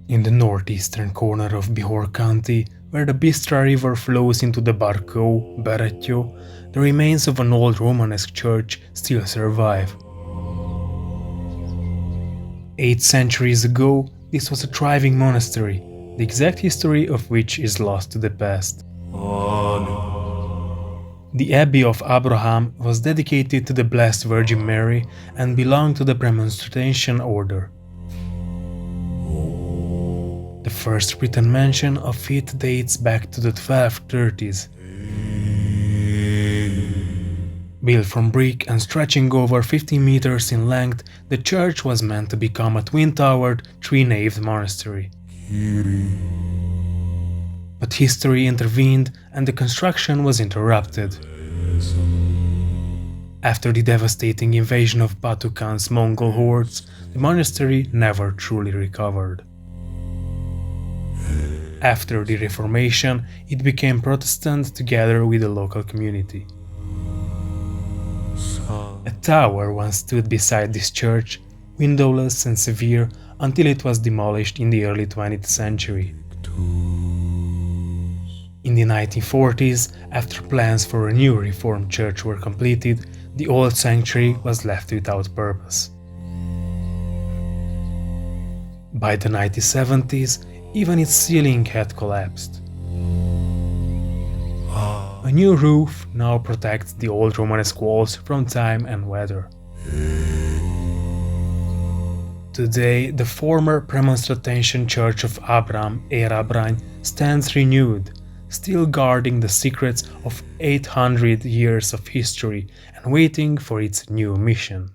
In the northeastern corner of Bihor County, where the Bistra River flows into the Barco, Beretjo, the remains of an old Romanesque church still survive. 8 centuries ago, this was a thriving monastery, the exact history of which is lost to the past. The Abbey of Ábrahám was dedicated to the Blessed Virgin Mary and belonged to the Premonstratensian order. The first written mention of it dates back to the 1230s. Built from brick and stretching over 50 meters in length, the church was meant to become a twin-towered, three-naved monastery. But history intervened and the construction was interrupted. After the devastating invasion of Batu Khan's Mongol hordes, the monastery never truly recovered. After the Reformation, it became Protestant together with the local community. A tower once stood beside this church, windowless and severe, until it was demolished in the early 20th century. In the 1940s, after plans for a new Reformed church were completed, the old sanctuary was left without purpose. By the 1970s, even its ceiling had collapsed. A new roof now protects the old Romanesque walls from time and weather. Today, the former Premonstratensian Church of Ábrahám, Érabrany, stands renewed, still guarding the secrets of 800 years of history and waiting for its new mission.